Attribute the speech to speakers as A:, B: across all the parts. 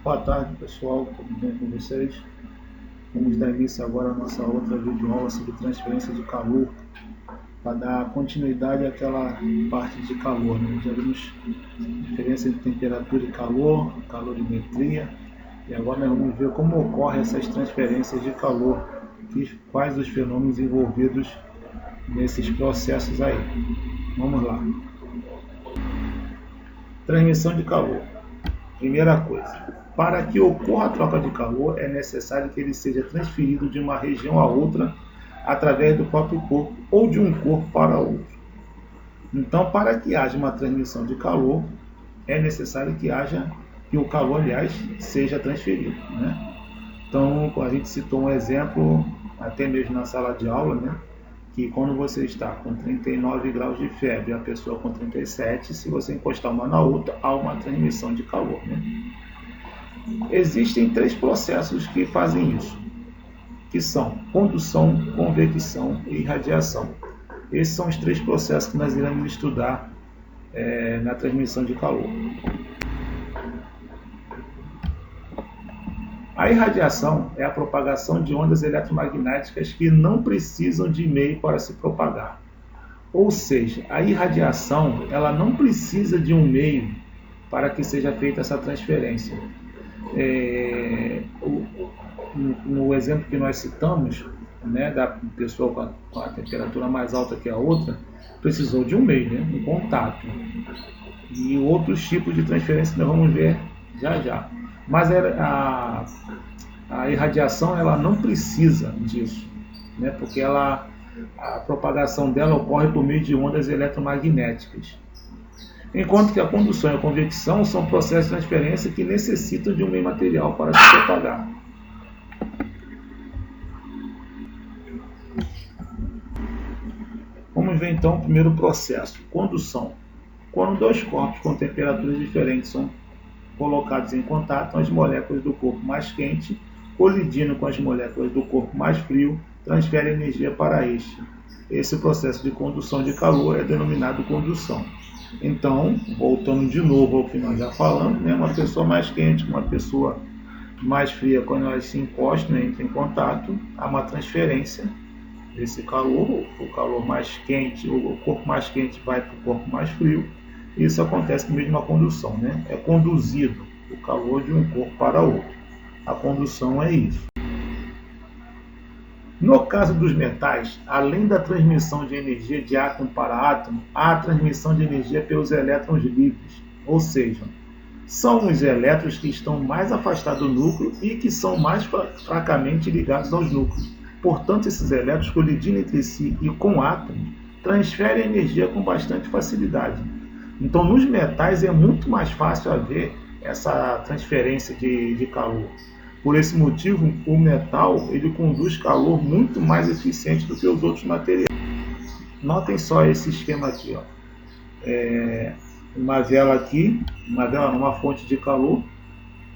A: Boa tarde, pessoal, tudo bem com vocês? Vamos dar início agora à nossa outra videoaula sobre transferência de calor, para dar continuidade àquela parte de calor, né? Já vimos diferença entre temperatura e calor, calorimetria, e agora nós vamos ver como ocorrem essas transferências de calor, quais os fenômenos envolvidos nesses processos aí. Vamos lá. Transmissão de calor. Primeira coisa, para que ocorra a troca de calor, é necessário que ele seja transferido de uma região a outra através do próprio corpo ou de um corpo para outro. Então, para que haja uma transmissão de calor, é necessário que o calor, aliás, seja transferido, né? Então, a gente citou um exemplo, até mesmo na sala de aula, né? Que quando você está com 39 graus de febre e a pessoa com 37, se você encostar uma na outra, há uma transmissão de calor, né? Existem 3 processos que fazem isso, que são condução, convecção e radiação. Esses são os 3 processos que nós iremos estudar na transmissão de calor. A irradiação é a propagação de ondas eletromagnéticas que não precisam de meio para se propagar. Ou seja, a irradiação ela não precisa de um meio para que seja feita essa transferência. No exemplo que nós citamos, né, da pessoa com a temperatura mais alta que a outra, precisou de um meio, né, um contato. E outros tipos de transferência nós vamos ver já já. Mas a irradiação ela não precisa disso, né, porque a propagação dela ocorre por meio de ondas eletromagnéticas. Enquanto que a condução e a convecção são processos de transferência que necessitam de um meio material para se propagar. Vamos ver então o primeiro processo, condução. Quando 2 corpos com temperaturas diferentes são colocados em contato, as moléculas do corpo mais quente, colidindo com as moléculas do corpo mais frio, transferem energia para este. Esse processo de condução de calor é denominado condução. Então, voltando de novo ao que nós já falamos, né, uma pessoa mais quente com uma pessoa mais fria, quando elas se encostam, né, entram em contato, há uma transferência desse calor, o calor mais quente, o corpo mais quente vai para o corpo mais frio. Isso acontece por meio de uma condução, né? É conduzido o calor de um corpo para outro. A condução é isso. No caso dos metais, além da transmissão de energia de átomo para átomo, há a transmissão de energia pelos elétrons livres, ou seja, são os elétrons que estão mais afastados do núcleo e que são mais fracamente ligados aos núcleos. Portanto, esses elétrons colidindo entre si e com átomos transferem energia com bastante facilidade. Então, nos metais é muito mais fácil haver essa transferência de calor. Por esse motivo, o metal ele conduz calor muito mais eficiente do que os outros materiais. Notem só esse esquema aqui, ó. Uma vela aqui, uma fonte de calor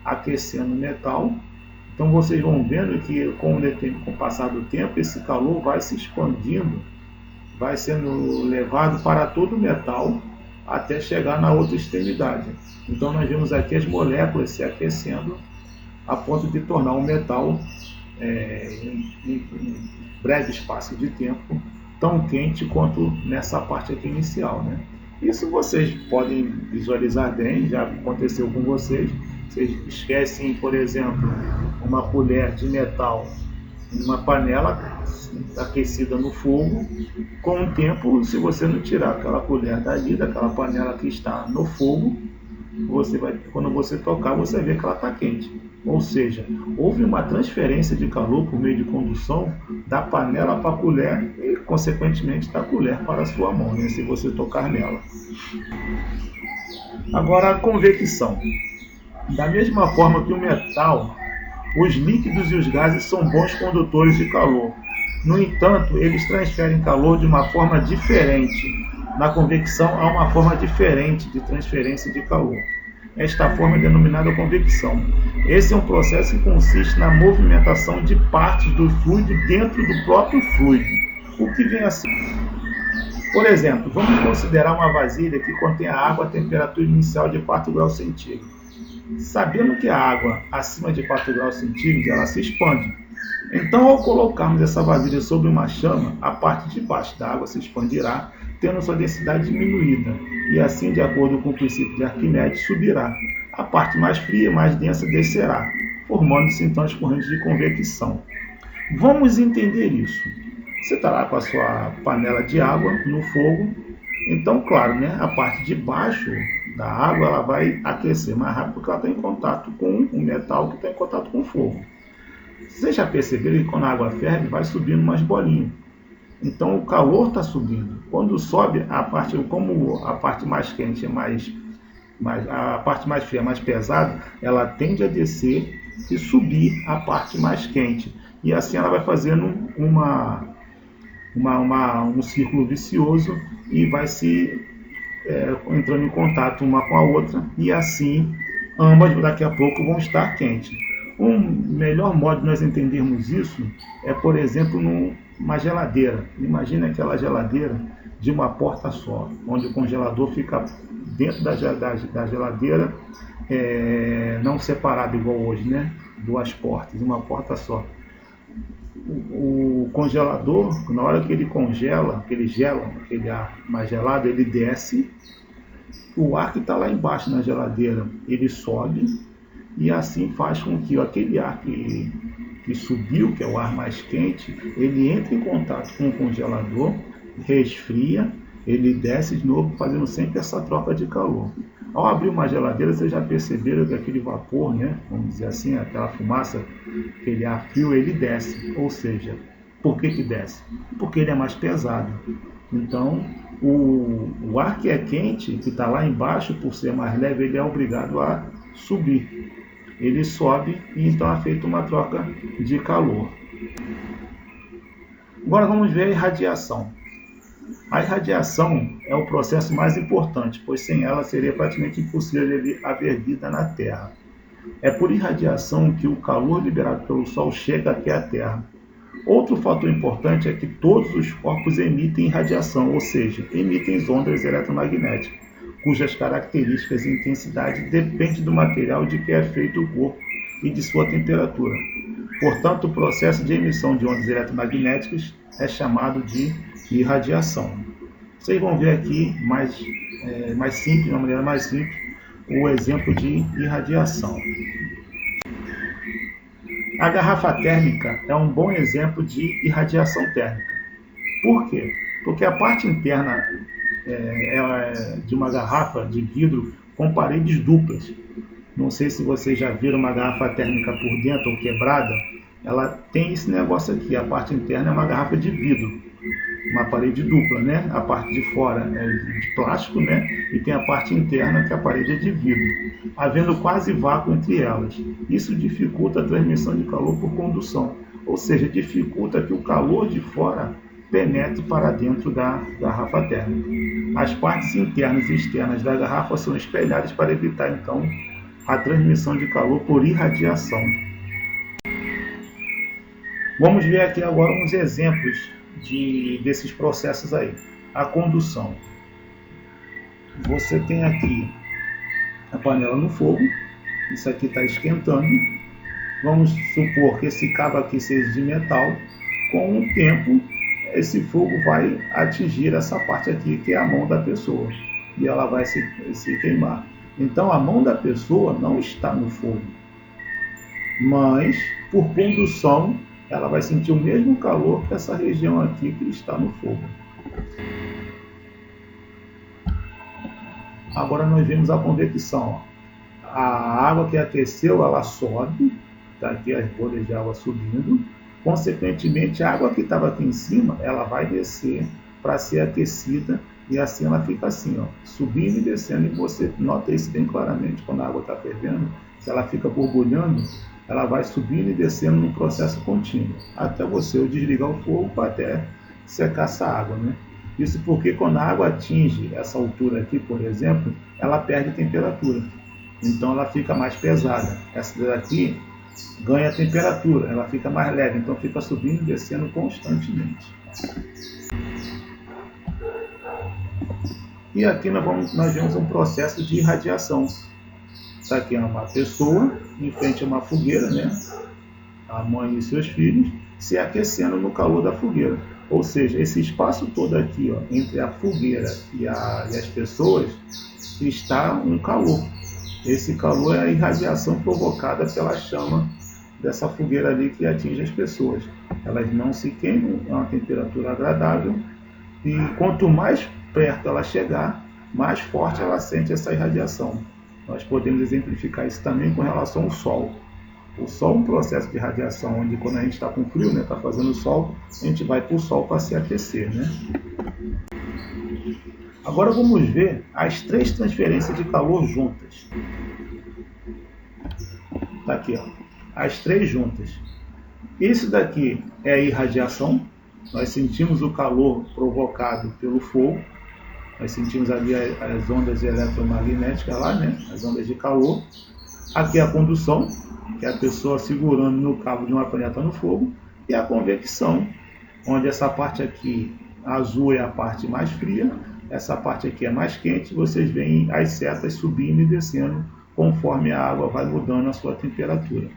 A: aquecendo o metal. Então vocês vão vendo que com o passar do tempo esse calor vai se expandindo, vai sendo levado para todo o metal até chegar na outra extremidade. Então nós vemos aqui as moléculas se aquecendo a ponto de tornar o metal em breve espaço de tempo tão quente quanto nessa parte aqui inicial, né? Isso vocês podem visualizar bem, já aconteceu com vocês. Vocês esquecem, por exemplo, uma colher de metal em uma panela aquecida no fogo. Com o tempo, se você não tirar aquela colher dali, daquela panela que está no fogo, quando você tocar, você vê que ela está quente. Ou seja, houve uma transferência de calor por meio de condução da panela para a colher e, consequentemente, da colher para a sua mão, né, se você tocar nela. Agora, a convecção. Da mesma forma que o metal, os líquidos e os gases são bons condutores de calor. No entanto, eles transferem calor de uma forma diferente. Na convecção, há uma forma diferente de transferência de calor. Esta forma é denominada convecção. Esse é um processo que consiste na movimentação de partes do fluido dentro do próprio fluido. O que vem a ser? Por exemplo, vamos considerar uma vasilha que contém a água a temperatura inicial de 4 graus centígrados. Sabendo que a água acima de 4 graus centígrados ela se expande. Então, ao colocarmos essa vasilha sobre uma chama, a parte de baixo da água se expandirá, tendo sua densidade diminuída, e assim, de acordo com o princípio de Arquimedes, subirá. A parte mais fria e mais densa descerá, formando-se então as correntes de convecção. Vamos entender isso. Você está lá com a sua panela de água no fogo, então, claro, né, a parte de baixo da água ela vai aquecer mais rápido porque ela está em contato com o metal que está em contato com o fogo. Vocês já perceberam que quando a água ferve vai subindo umas bolinhas. Então o calor está subindo. Quando sobe, a parte, como a parte mais quente é a parte mais fria é mais pesada, ela tende a descer e subir a parte mais quente. E assim ela vai fazendo um círculo vicioso e vai se entrando em contato uma com a outra, e assim ambas daqui a pouco vão estar quentes. Um melhor modo de nós entendermos isso é, por exemplo, numa geladeira. Imagina aquela geladeira de uma porta só, onde o congelador fica dentro da geladeira, não separado igual hoje, né? Duas portas, uma porta só. O congelador, na hora que ele congela, que ele gela, aquele ar mais gelado, ele desce, o ar que está lá embaixo na geladeira, ele sobe, e assim faz com que aquele ar que subiu, que é o ar mais quente, ele entre em contato com o congelador, resfria, ele desce de novo, fazendo sempre essa troca de calor. Ao abrir uma geladeira, vocês já perceberam que aquele vapor, né, vamos dizer assim, aquela fumaça, aquele ar frio, ele desce. Ou seja, por que desce? Porque ele é mais pesado. Então, o ar que é quente, que está lá embaixo, por ser mais leve, ele é obrigado a subir. Ele sobe e então é feita uma troca de calor. Agora vamos ver a irradiação. A irradiação é o processo mais importante, pois sem ela seria praticamente impossível haver vida na Terra. É por irradiação que o calor liberado pelo Sol chega até a Terra. Outro fator importante é que todos os corpos emitem radiação, ou seja, emitem ondas eletromagnéticas, cujas características e intensidade dependem do material de que é feito o corpo e de sua temperatura. Portanto, o processo de emissão de ondas eletromagnéticas é chamado de irradiação. Vocês vão ver aqui mais simples, de uma maneira mais simples, o exemplo de irradiação. A garrafa térmica é um bom exemplo de irradiação térmica. Por quê? Porque a parte interna de uma garrafa de vidro com paredes duplas. Não sei se vocês já viram uma garrafa térmica por dentro ou quebrada. Ela tem esse negócio aqui. A parte interna é uma garrafa de vidro, uma parede dupla, né? A parte de fora é de plástico, né? E tem a parte interna que a parede é de vidro, havendo quase vácuo entre elas. Isso dificulta a transmissão de calor por condução, ou seja, dificulta que o calor de fora penetre para dentro da garrafa térmica. As partes internas e externas da garrafa são espelhadas para evitar, então, a transmissão de calor por irradiação. Vamos ver aqui agora uns exemplos desses processos aí. A condução. Você tem aqui a panela no fogo, isso aqui está esquentando. Vamos supor que esse cabo aqui seja de metal. Com o tempo, esse fogo vai atingir essa parte aqui, que é a mão da pessoa, e ela vai se queimar. Então a mão da pessoa não está no fogo, mas por condução ela vai sentir o mesmo calor que essa região aqui que está no fogo. Agora nós vemos a convecção. A água que aqueceu, ela sobe, está aqui as bolhas de água subindo. Consequentemente, a água que estava aqui em cima, ela vai descer para ser aquecida, e assim ela fica assim, ó, subindo e descendo. E você nota isso bem claramente quando a água está fervendo, que ela fica borbulhando, ela vai subindo e descendo num processo contínuo, até você desligar o fogo para até secar essa água, né? Isso porque quando a água atinge essa altura aqui, por exemplo, ela perde temperatura. Então ela fica mais pesada. Essa daqui ganha temperatura, ela fica mais leve, então fica subindo e descendo constantemente. E aqui nós vemos um processo de irradiação. Está aqui uma pessoa em frente a uma fogueira, né? A mãe e seus filhos se aquecendo no calor da fogueira. Ou seja, esse espaço todo aqui, ó, entre a fogueira e as pessoas, está um calor. Esse calor é a irradiação provocada pela chama dessa fogueira ali que atinge as pessoas. Elas não se queimam, é uma temperatura agradável, e quanto mais perto ela chegar, mais forte ela sente essa irradiação. Nós podemos exemplificar isso também com relação ao Sol. O Sol é um processo de radiação, onde quando a gente está com frio, está fazendo sol, a gente vai para o Sol para se aquecer. Agora vamos ver as 3 transferências de calor juntas. Está aqui, ó, as 3 juntas. Isso daqui é a irradiação. Nós sentimos o calor provocado pelo fogo. Nós sentimos ali as ondas eletromagnéticas lá, as ondas de calor. Aqui é a condução, que é a pessoa segurando no cabo de uma panela no fogo. E a convecção, onde essa parte aqui azul é a parte mais fria, essa parte aqui é mais quente. Vocês veem as setas subindo e descendo conforme a água vai mudando a sua temperatura.